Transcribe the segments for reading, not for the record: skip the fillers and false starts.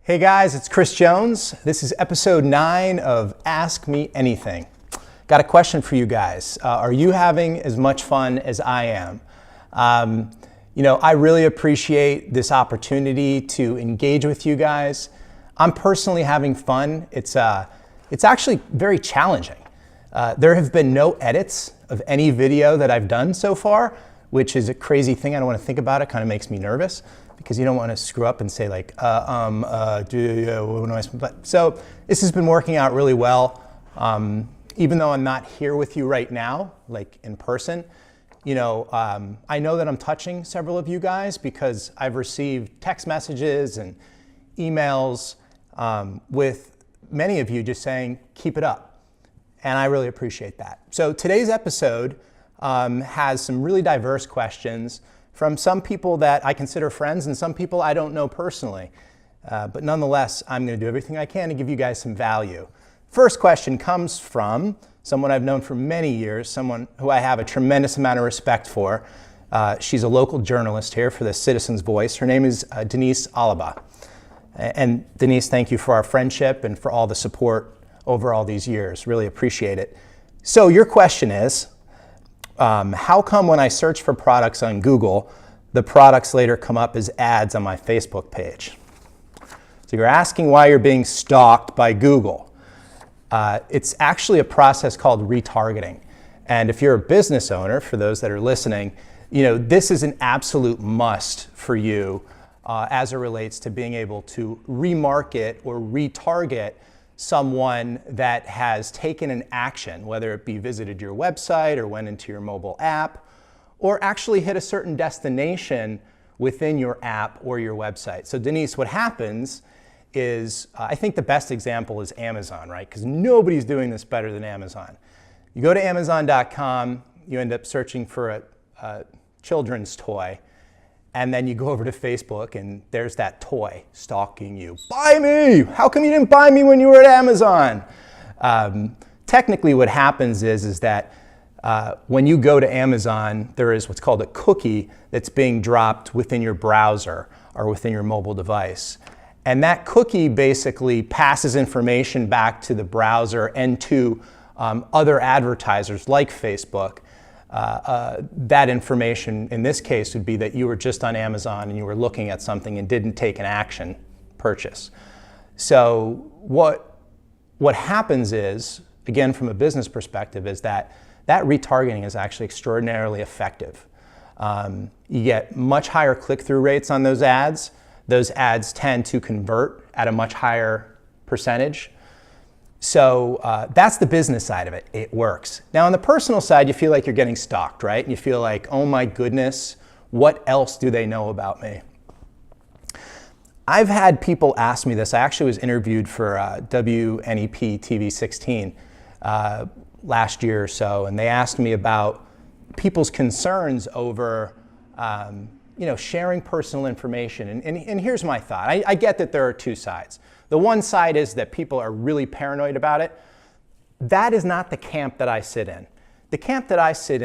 Hey guys, it's Kris Jones. This is episode 9 of Ask Me Anything. Got a question for you guys. Are you having as much fun as I am? I really appreciate this opportunity to engage with you guys. I'm personally having fun. It's actually very challenging. There have been no edits of any video that I've done so far, which is a crazy thing. I don't want to think about it. Kind of makes me nervous because you don't want to screw up and say like, so this has been working out really well. Even though I'm not here with you right now, like in person, I know that I'm touching several of you guys because I've received text messages and emails with many of you just saying, keep it up. And I really appreciate that. So today's episode has some really diverse questions from some people that I consider friends and some people I don't know personally. But nonetheless, I'm going to do everything I can to give you guys some value. First question comes from someone I've known for many years, someone who I have a tremendous amount of respect for. She's a local journalist here for the Citizen's Voice. Her name is Denise Alaba. And Denise, thank you for our friendship and for all the support over all these years. Really appreciate it. So your question is, how come when I search for products on Google, the products later come up as ads on my Facebook page? So you're asking why you're being stalked by Google. It's actually a process called retargeting. And if you're a business owner, for those that are listening, this is an absolute must for you as it relates to being able to remarket or retarget someone that has taken an action, whether it be visited your website or went into your mobile app, or actually hit a certain destination within your app or your website. So Denise, what happens is, I think the best example is Amazon, right? Because nobody's doing this better than Amazon. You go to Amazon.com, you end up searching for a children's toy, and then you go over to Facebook and there's that toy stalking you. Buy me! How come you didn't buy me when you were at Amazon? Technically what happens is that when you go to Amazon, there is what's called a cookie that's being dropped within your browser or within your mobile device. And that cookie basically passes information back to the browser and to other advertisers like Facebook. That information in this case would be that you were just on Amazon and you were looking at something and didn't take an action purchase. So what happens is, again from a business perspective, is that retargeting is actually extraordinarily effective. You get much higher click-through rates on those ads. Those ads tend to convert at a much higher percentage. So that's the business side of it. It works. Now on the personal side, you feel like you're getting stalked, right? And you feel like, oh my goodness, what else do they know about me? I've had people ask me this. I actually was interviewed for WNEP TV 16 last year or so, and they asked me about people's concerns over sharing personal information. And here's my thought. I get that there are two sides. The one side is that people are really paranoid about it. That is not the camp that I sit in. The camp that I sit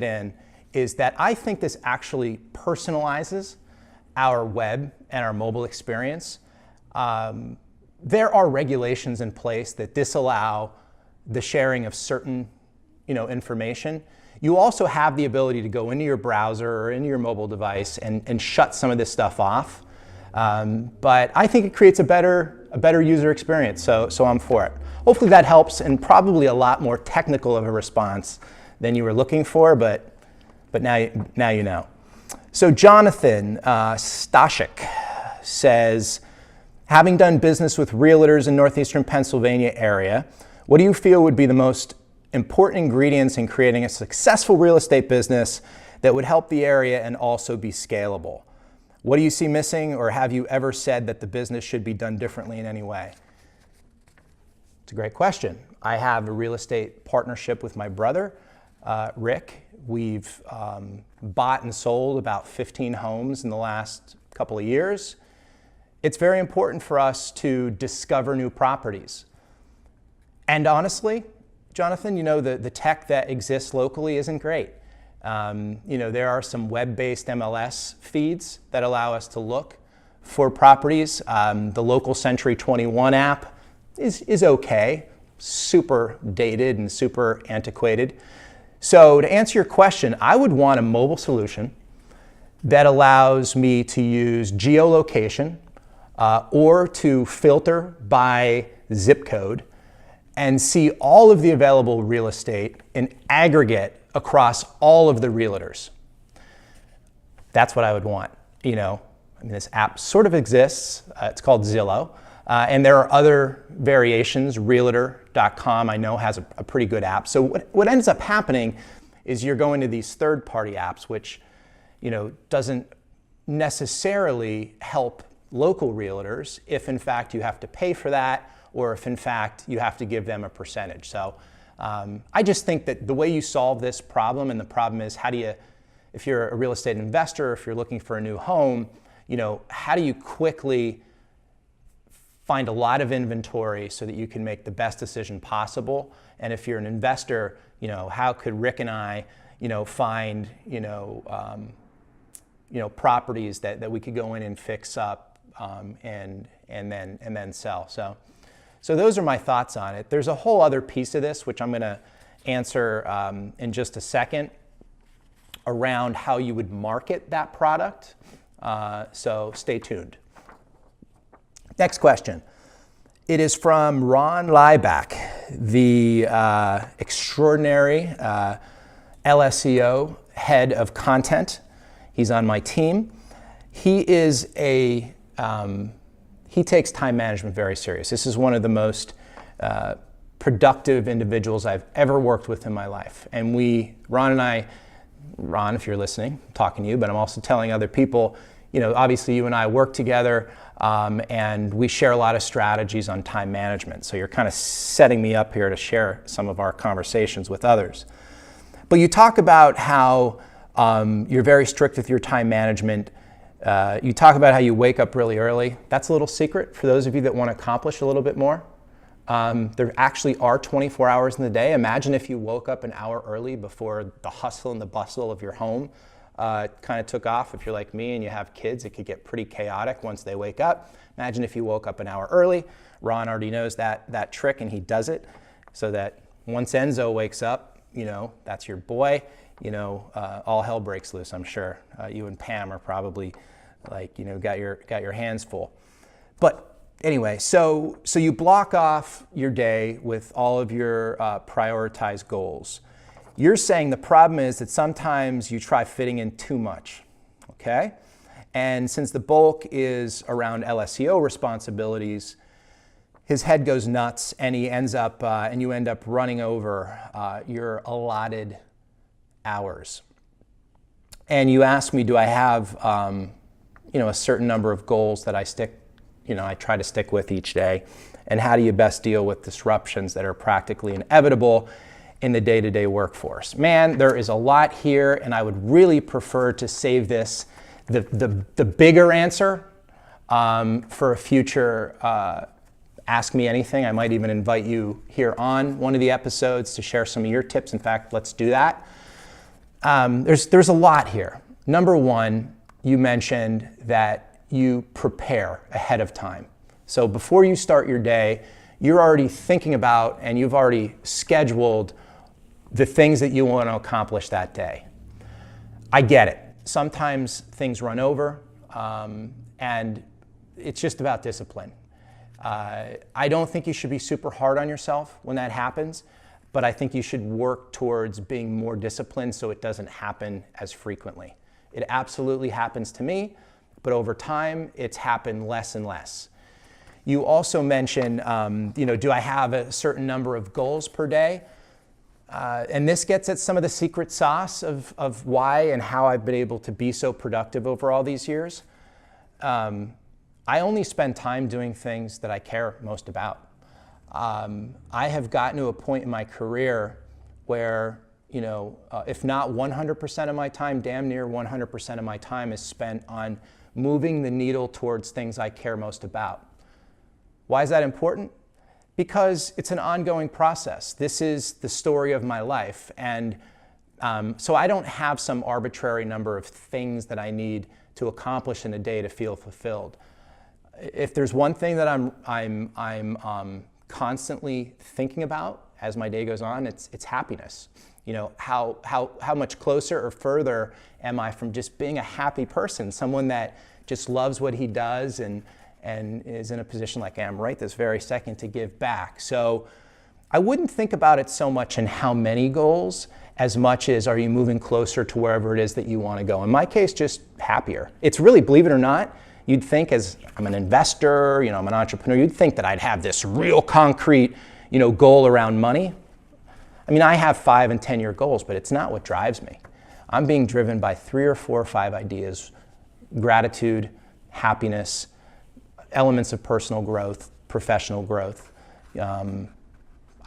in is that I think this actually personalizes our web and our mobile experience. There are regulations in place that disallow the sharing of certain information. You also have the ability to go into your browser or into your mobile device and shut some of this stuff off. But I think it creates a better user experience, so I'm for it. Hopefully that helps, and probably a lot more technical of a response than you were looking for, but now you know. So Jonathan Stashik says, having done business with realtors in northeastern Pennsylvania area, what do you feel would be the most important ingredients in creating a successful real estate business that would help the area and also be scalable? What do you see missing, or have you ever said that the business should be done differently in any way? It's a great question. I have a real estate partnership with my brother, Rick. We've bought and sold about 15 homes in the last couple of years. It's very important for us to discover new properties. And honestly, Jonathan, the tech that exists locally isn't great. There are some web-based MLS feeds that allow us to look for properties. The local Century 21 app is okay, super dated and super antiquated. So to answer your question, I would want a mobile solution that allows me to use geolocation or to filter by zip code and see all of the available real estate in aggregate across all of the realtors. That's what I would want. This app sort of exists. It's called Zillow. And there are other variations. Realtor.com I know has a pretty good app. So what ends up happening is you're going to these third-party apps, which doesn't necessarily help local realtors if in fact you have to pay for that, or if in fact you have to give them a percentage. So I just think that the way you solve this problem, and the problem is if you're a real estate investor, if you're looking for a new home, how do you quickly find a lot of inventory so that you can make the best decision possible? And if you're an investor, how could Rick and I, find, properties that we could go in and fix up and then sell. So those are my thoughts on it. There's a whole other piece of this, which I'm going to answer in just a second, around how you would market that product. So stay tuned. Next question. It is from Ron Lieback, the extraordinary LSEO head of content. He's on my team. He takes time management very serious. This is one of the most productive individuals I've ever worked with in my life. And Ron, if you're listening, I'm talking to you, but I'm also telling other people, obviously you and I work together and we share a lot of strategies on time management. So you're kind of setting me up here to share some of our conversations with others. But you talk about how you're very strict with your time management. You talk about how you wake up really early. That's a little secret for those of you that want to accomplish a little bit more. There actually are 24 hours in the day. Imagine if you woke up an hour early before the hustle and the bustle of your home kind of took off. If you're like me and you have kids, it could get pretty chaotic once they wake up. Imagine if you woke up an hour early. Ron already knows that trick, and he does it so that once Enzo wakes up, that's your boy, all hell breaks loose, I'm sure. You and Pam are probably got your hands full. But anyway, so you block off your day with all of your prioritized goals. You're saying the problem is that sometimes you try fitting in too much, okay? And since the bulk is around LSEO responsibilities, his head goes nuts, and you end up running over your allotted hours. And you ask me, do I have a certain number of goals that I try to stick with each day, and how do you best deal with disruptions that are practically inevitable in the day-to-day workforce? Man, there is a lot here, and I would really prefer to save the bigger answer for a future Ask Me Anything. I might even invite you here on one of the episodes to share some of your tips. In fact, let's do that. There's a lot here. Number one, you mentioned that you prepare ahead of time. So before you start your day, you're already thinking about and you've already scheduled the things that you want to accomplish that day. I get it. Sometimes things run over, and it's just about discipline. I don't think you should be super hard on yourself when that happens, but I think you should work towards being more disciplined so it doesn't happen as frequently. It absolutely happens to me, but over time, it's happened less and less. You also mentioned, do I have a certain number of goals per day? And this gets at some of the secret sauce of why and how I've been able to be so productive over all these years. I only spend time doing things that I care most about. I have gotten to a point in my career where, if not 100% of my time, damn near 100% of my time is spent on moving the needle towards things I care most about. Why is that important? Because it's an ongoing process. This is the story of my life. And so I don't have some arbitrary number of things that I need to accomplish in a day to feel fulfilled. if there's one thing that I'm constantly thinking about as my day goes on, it's happiness. You know, how much closer or further am I from just being a happy person, someone that just loves what he does and is in a position like I am right this very second to give back. So I wouldn't think about it so much in how many goals as much as are you moving closer to wherever it is that you want to go. In my case, just happier. It's really, believe it or not, you'd think as I'm an investor, you know, I'm an entrepreneur, you'd think that I'd have this real concrete, you know, goal around money. I mean, I have 5 and 10 year goals, but it's not what drives me. I'm being driven by 3 or 4 or 5 ideas: gratitude, happiness, elements of personal growth, professional growth.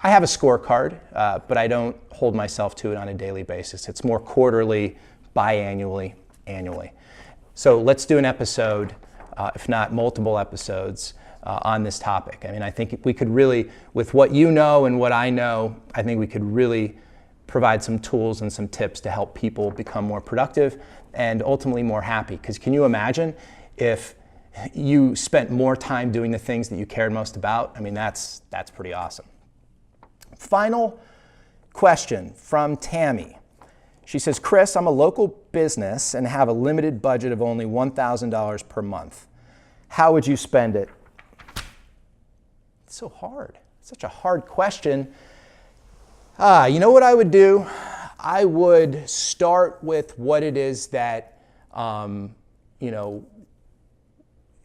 I have a scorecard, but I don't hold myself to it on a daily basis. It's more quarterly, biannually, annually. So let's do an episode, if not multiple episodes, on this topic. I mean, I think we could really, with what you know and what I know, I think we could really provide some tools and some tips to help people become more productive and ultimately more happy. Because can you imagine if you spent more time doing the things that you cared most about? I mean, that's pretty awesome. Final question from Tammy. She says, Kris, I'm a local business and have a limited budget of only $1,000 per month. How would you spend it? It's so hard. It's such a hard question. You know what I would do? I would start with what it is that, you know,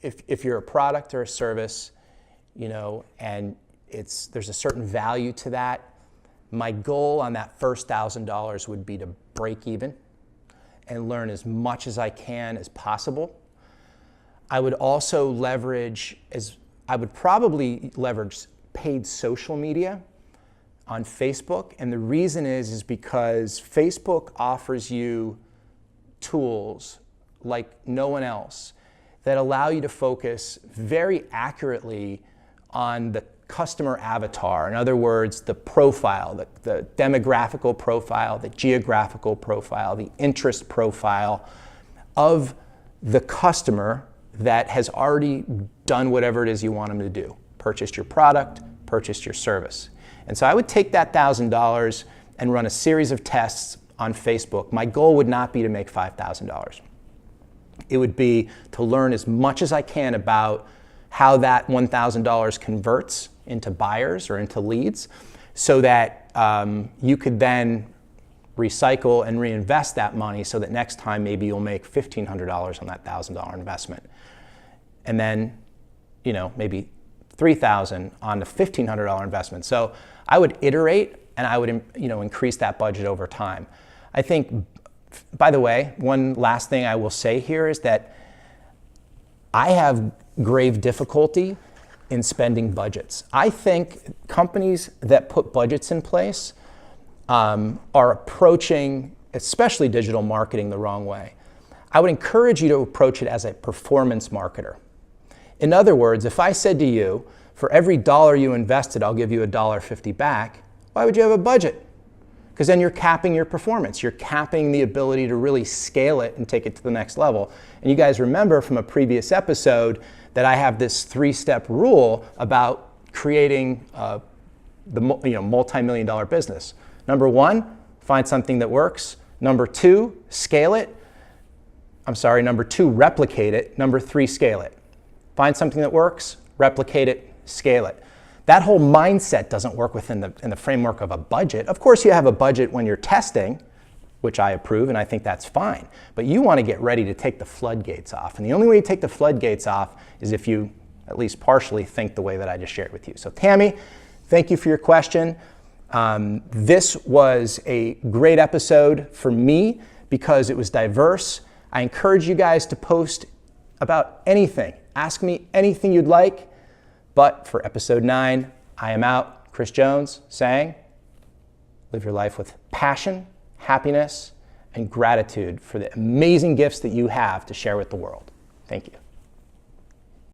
if you're a product or a service, you know, and there's a certain value to that, my goal on that first $1,000 would be to break even and learn as much as I can as possible. I would also I would probably leverage paid social media on Facebook. And the reason is because Facebook offers you tools like no one else that allow you to focus very accurately on the customer avatar. In other words, the profile, the demographical profile, the geographical profile, the interest profile of the customer that has already done whatever it is you want them to do. Purchased your product, purchased your service. And so I would take that $1,000 and run a series of tests on Facebook. My goal would not be to make $5,000. It would be to learn as much as I can about how that $1,000 converts into buyers or into leads, so that you could then recycle and reinvest that money so that next time maybe you'll make $1,500 on that $1,000 investment. And then, you know, maybe $3,000 on the $1,500 investment. So I would iterate and I would, you know, increase that budget over time. I think, by the way, one last thing I will say here is that I have grave difficulty in spending budgets. I think companies that put budgets in place are approaching, especially digital marketing, the wrong way. I would encourage you to approach it as a performance marketer. In other words, if I said to you, for every $1 you invested, I'll give you $1.50 back, why would you have a budget? Because then you're capping your performance. You're capping the ability to really scale it and take it to the next level. And you guys remember from a previous episode that I have this 3-step rule about creating the multi-million-dollar business. Number 1, find something that works. Number 2, scale it. Number 2, replicate it. Number 3, scale it. Find something that works, replicate it, scale it. That whole mindset doesn't work in the framework of a budget. Of course, you have a budget when you're testing, which I approve, and I think that's fine. But you want to get ready to take the floodgates off. And the only way you take the floodgates off is if you at least partially think the way that I just shared with you. So Tammy, thank you for your question. This was a great episode for me because it was diverse. I encourage you guys to post about anything. Ask me anything you'd like. But for episode 9, I am out. Kris Jones saying, live your life with passion, happiness, and gratitude for the amazing gifts that you have to share with the world. Thank you.